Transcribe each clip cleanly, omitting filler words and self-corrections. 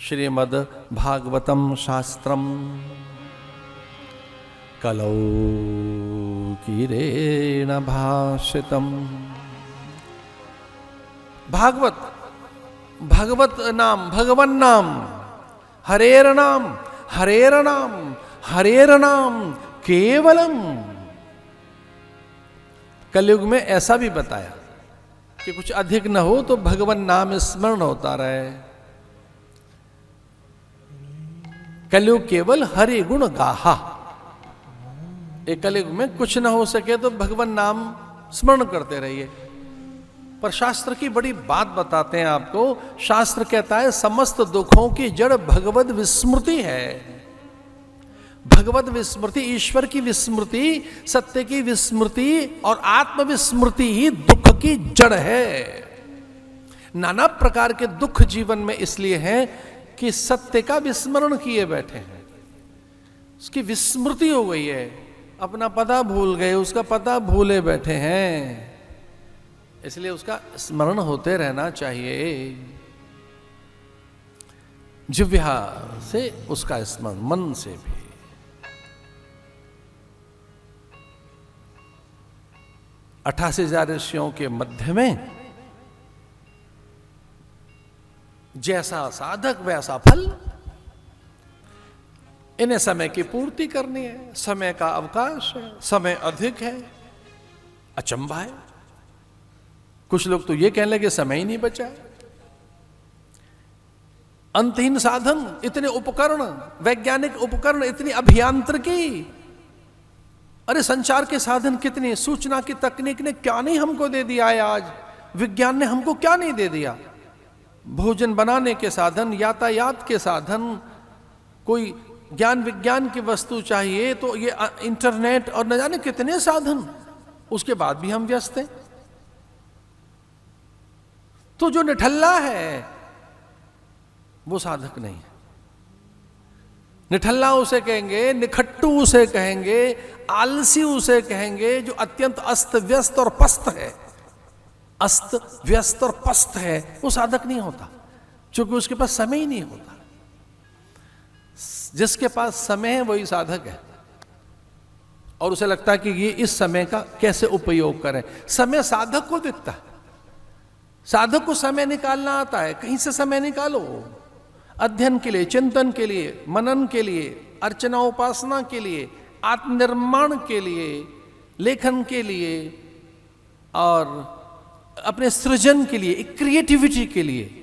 श्रीमद् भागवतम शास्त्रम कलौ कीरेण भाषितम। भागवत, भगवत नाम, भगवन नाम, हरेर नाम, हरेर नाम, हरेर नाम केवलम। कलयुग में ऐसा भी बताया कि कुछ अधिक न हो तो भगवन नाम स्मरण होता रहे। कलयुग केवल हरि गुण गाहा। एक कलयुग में कुछ न हो सके तो भगवन नाम स्मरण करते रहिए। पर शास्त्र की बड़ी बात बताते हैं आपको। शास्त्र कहता है समस्त दुखों की जड़ भगवत विस्मृति है। भगवत विस्मृति, ईश्वर की विस्मृति, सत्य की विस्मृति और आत्मविस्मृति ही दुख की जड़ है। नाना प्रकार के दुख जीवन में इसलिए हैं कि सत्य का विस्मरण किए बैठे हैं। उसकी विस्मृति हो गई है, अपना पता भूल गए, उसका पता भूले बैठे हैं। इसलिए उसका स्मरण होते रहना चाहिए। जिह्वा से उसका स्मरण, मन से भी। अठासी हजार ऋषियों के मध्य में जैसा साधक वैसा फल। इन्हें समय की पूर्ति करनी है, समय का अवकाश है, समय अधिक है। अचंभा है, कुछ लोग तो ये कहने लगे समय ही नहीं बचा है। अंतहीन साधन, इतने उपकरण, वैज्ञानिक उपकरण, इतनी अभियांत्रिकी, अरे संचार के साधन कितने, सूचना की तकनीक ने क्या नहीं हमको दे दिया है। आज विज्ञान ने हमको क्या नहीं दे दिया। भोजन बनाने के साधन, यातायात के साधन, कोई ज्ञान विज्ञान की वस्तु चाहिए तो ये इंटरनेट और न जाने कितने साधन। उसके बाद भी हम व्यस्त हैं। तो जो निठल्ला है वो साधक नहीं है। निठल्ला उसे कहेंगे, निखट्टू उसे कहेंगे, आलसी उसे कहेंगे जो अत्यंत अस्त व्यस्त और पस्त है। अस्त व्यस्त और पस्त है वो साधक नहीं होता, क्योंकि उसके पास समय ही नहीं होता। जिसके पास समय है वही साधक है। और उसे लगता है कि ये इस समय का कैसे उपयोग करें। समय साधक को दिखता है, साधक को समय निकालना आता है। कहीं से समय निकालो, अध्ययन के लिए, चिंतन के लिए, मनन के लिए, अर्चना उपासना के लिए, आत्मनिर्माण के लिए, लेखन के लिए और अपने सृजन के लिए, एक क्रिएटिविटी के लिए।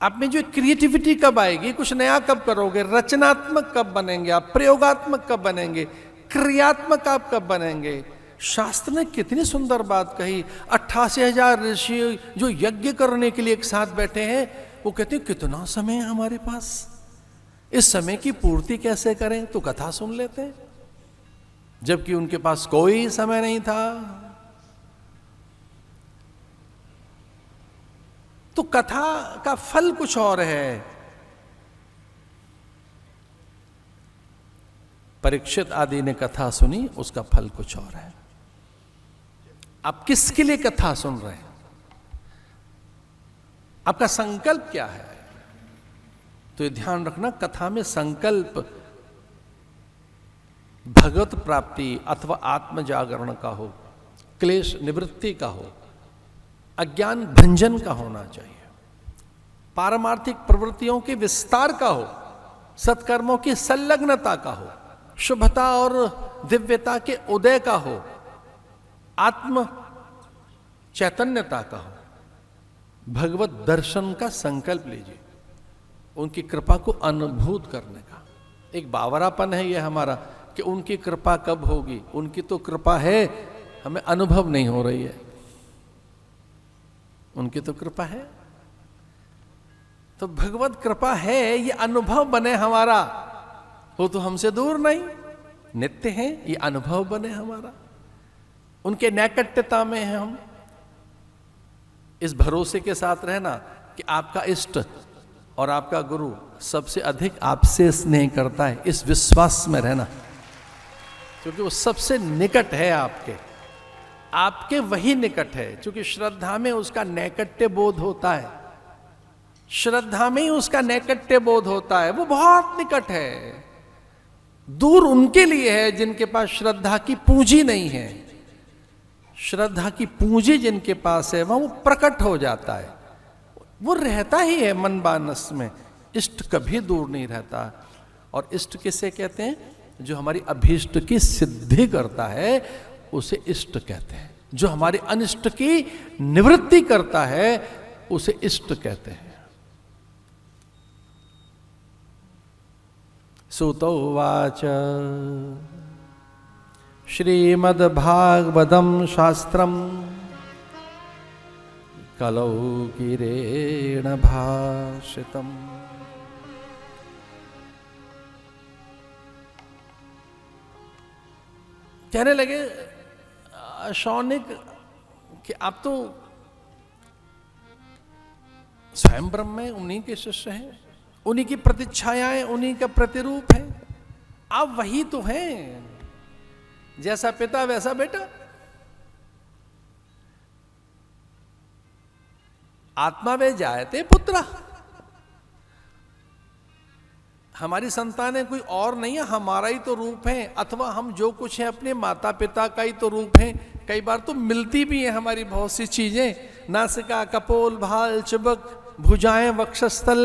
आप में जो क्रिएटिविटी कब आएगी, कुछ नया कब करोगे, रचनात्मक कब बनेंगे आप, प्रयोगात्मक कब बनेंगे, क्रियात्मक आप कब बनेंगे। शास्त्र ने कितनी सुंदर बात कही। 88,000 ऋषि जो यज्ञ करने के लिए एक साथ बैठे हैं, वो कहते हैं कितना समय है हमारे पास, इस समय की पूर्ति कैसे करें। तो कथा सुन लेते हैं, जबकि उनके पास कोई समय नहीं था। तो कथा का फल कुछ और है। परीक्षित आदि ने कथा सुनी, उसका फल कुछ और है। आप किसके लिए कथा सुन रहे हैं, आपका संकल्प क्या है। तो ये ध्यान रखना, कथा में संकल्प भगवत प्राप्ति अथवा आत्म जागरण का हो, क्लेश निवृत्ति का हो, अज्ञान भंजन का होना चाहिए, पारमार्थिक प्रवृत्तियों के विस्तार का हो, सत्कर्मों की संलग्नता का हो, शुभता और दिव्यता के उदय का हो, आत्म चैतन्यता का हो। भगवत दर्शन का संकल्प लीजिए, उनकी कृपा को अनुभूत करने का। एक बावरापन है ये हमारा कि उनकी कृपा कब होगी। उनकी तो कृपा है, हमें अनुभव नहीं हो रही है। उनकी तो कृपा है, तो भगवत कृपा है, ये अनुभव बने हमारा। वो तो हमसे दूर नहीं, नित्य है, ये अनुभव बने हमारा। उनके नैकट्यता में है हम। इस भरोसे के साथ रहना कि आपका इष्ट और आपका गुरु सबसे अधिक आपसे स्नेह करता है, इस विश्वास में रहना, क्योंकि वो सबसे निकट है आपके वही निकट है। क्योंकि श्रद्धा में उसका नैकट्य बोध होता है। श्रद्धा में ही उसका नैकट्य बोध होता है, वो बहुत निकट है। दूर उनके लिए है जिनके पास श्रद्धा की पूंजी नहीं है। श्रद्धा की पूंजी जिनके पास है वह वो प्रकट हो जाता है, वो रहता ही है मन मानस में। इष्ट कभी दूर नहीं रहता। और इष्ट किसे कहते हैं? जो हमारी अभीष्ट की सिद्धि करता है उसे इष्ट कहते हैं। जो हमारे अनिष्ट की निवृत्ति करता है उसे इष्ट कहते हैं। सुतो उवाच श्रीमद्भागवतं शास्त्रम् कलौ गिरेण भाषितम्। कहने लगे शौनिक कि आप तो स्वयं ब्रह्म है, उन्हीं के शिष्य हैं, उन्हीं की प्रतिच्छायाएं, उन्हीं का प्रतिरूप है, आप वही तो हैं। जैसा पिता वैसा बेटा। आत्मा वे जायते पुत्र। हमारी संतानें कोई और नहीं है, हमारा ही तो रूप है। अथवा हम जो कुछ है अपने माता पिता का ही तो रूप है। कई बार तो मिलती भी है हमारी बहुत सी चीजें, नासिका, कपोल, भाल, चिबक, भुजाएं, वक्षस्थल,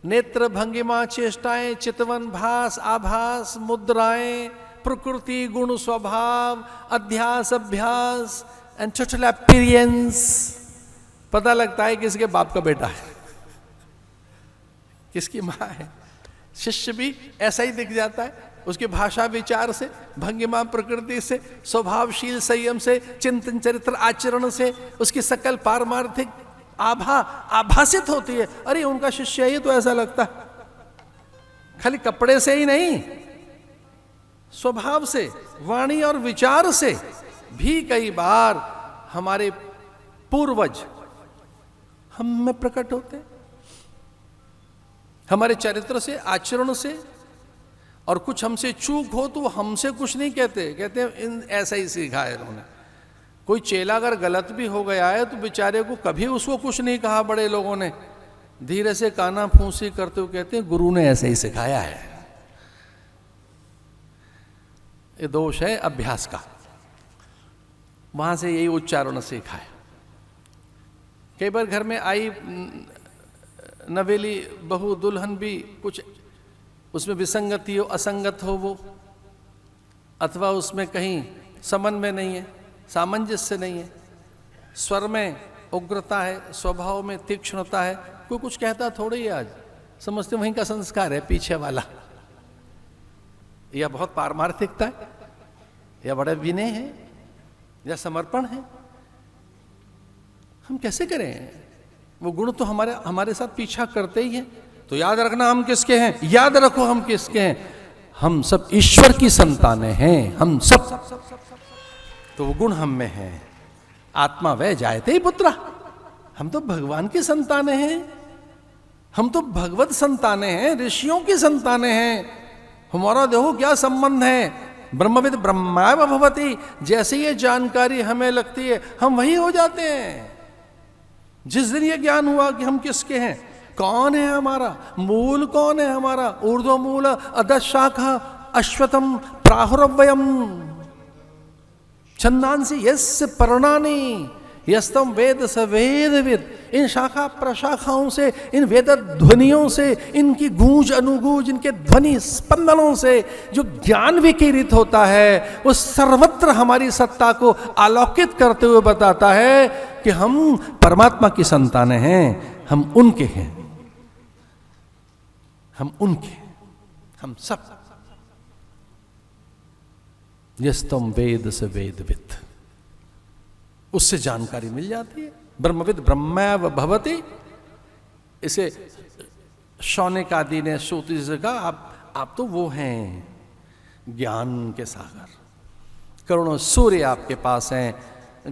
नेत्र, भंगिमा, चेष्टाएं, चितवन, भास, आभास, मुद्राएं, प्रकृति, गुण, स्वभाव, अध्यास, अभ्यास एंड टोटल अपीयरेंस। पता लगता है किसके बाप का बेटा है, किसकी मां है। शिष्य भी ऐसा ही दिख जाता है, उसकी भाषा विचार से, भंगिमा प्रकृति से, स्वभावशील संयम से, चिंतन चरित्र आचरण से उसकी सकल पारमार्थिक आभा आभासित होती है। अरे उनका शिष्य ही तो ऐसा लगता है। खाली कपड़े से ही नहीं, स्वभाव से, वाणी और विचार से भी कई बार हमारे पूर्वज हम में प्रकट होते हैं। हमारे चरित्र से, आचरण से। और कुछ हमसे चूक हो तो हमसे कुछ नहीं कहते, कहते हैं इन ऐसा ही सीखा है इन्होंने। कोई चेला अगर गलत भी हो गया है तो बेचारे को कभी उसको कुछ नहीं कहा बड़े लोगों ने, धीरे से काना फूंसी करते हुए कहते हैं गुरु ने ऐसे ही सिखाया है। ये दोष है अभ्यास का, वहां से यही उच्चारण सीखा है। कई बार घर में आई नवेली बहू दुल्हन भी कुछ उसमें विसंगति हो, असंगत हो वो, अथवा उसमें कहीं समन्वय नहीं है, सामंजस्य नहीं है, स्वर में उग्रता है, स्वभाव में तीक्ष्णता है, कोई कुछ कहता थोड़ी है। आज समझते वहीं का संस्कार है पीछे वाला, या बहुत पारमार्थिकता है, या बड़ा विनय है, या समर्पण है। हम कैसे करें? वो गुण तो हमारे साथ पीछा करते ही हैं। तो याद रखना हम किसके हैं, याद रखो हम किसके हैं। हम सब ईश्वर की संतानें हैं, हम सब। तो वो गुण हम में है। आत्मा वह जायते ही पुत्र। हम तो भगवान की संतानें हैं, हम तो भगवत संतानें हैं, ऋषियों की संतानें हैं। हमारा देखो क्या संबंध है, ब्रह्मविद ब्रह्मैव भवति। जैसे ये जानकारी हमें लगती है हम वही हो जाते हैं। जिस दिन ये ज्ञान हुआ कि हम किसके हैं, कौन है हमारा, मूल कौन है हमारा, ऊर्ध्व मूल अधः शाखा अश्वत्थम प्राहुरव्ययम छंदांसि यस्य पर्णानि यस्तम वेद स वेदविद। इन शाखा प्रशाखाओं से, इन वेद ध्वनियों से, इनकी गूंज अनुगूंज, इनके ध्वनि स्पंदनों से जो ज्ञान विकिरित होता है वो सर्वत्र हमारी सत्ता को आलोकित करते हुए बताता है कि हम परमात्मा की संतानें हैं, हम उनके हैं, हम उनके, हम सब। यस्तम वेद स वेदविद, उससे जानकारी मिल जाती है। ब्रह्मविद ब्रह्मैव भवति। इसे शौनिक आदि ने श्रुति से कहा आप तो वो हैं ज्ञान के सागर, करोड़ों सूर्य आपके पास हैं,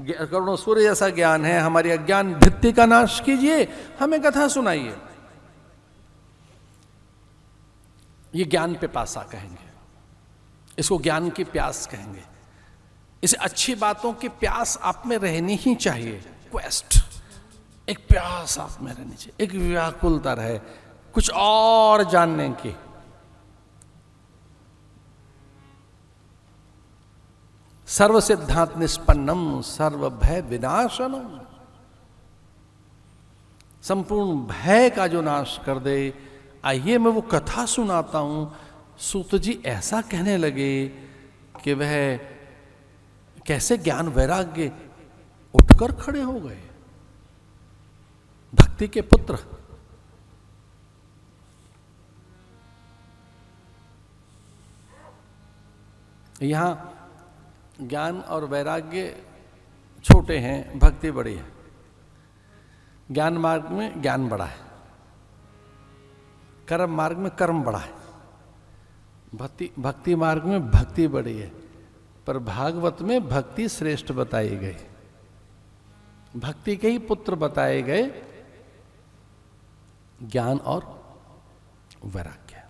करोड़ों सूर्य जैसा ज्ञान है। हमारी अज्ञान भित्ति का नाश कीजिए, हमें कथा सुनाइए। ये ज्ञान पे पासा कहेंगे, इसको ज्ञान की प्यास कहेंगे। इसे अच्छी बातों की प्यास आप में रहनी ही चाहिए, क्वेस्ट। एक प्यास आप में रहनी चाहिए, एक व्याकुलता रहे कुछ और जानने की। सर्व सिद्धांत निष्पन्नम सर्व भय विनाशनम, संपूर्ण भय का जो नाश कर दे। आइए मैं वो कथा सुनाता हूं। सूत जी ऐसा कहने लगे कि वह कैसे ज्ञान वैराग्य उठकर खड़े हो गए। भक्ति के पुत्र, यहां ज्ञान और वैराग्य छोटे हैं, भक्ति बड़ी है। ज्ञान मार्ग में ज्ञान बड़ा है, कर्म मार्ग में कर्म बड़ा है, भक्ति मार्ग में भक्ति बड़ी है। पर भागवत में भक्ति श्रेष्ठ बताई गई, भक्ति के ही पुत्र बताए गए ज्ञान और वैराग्य।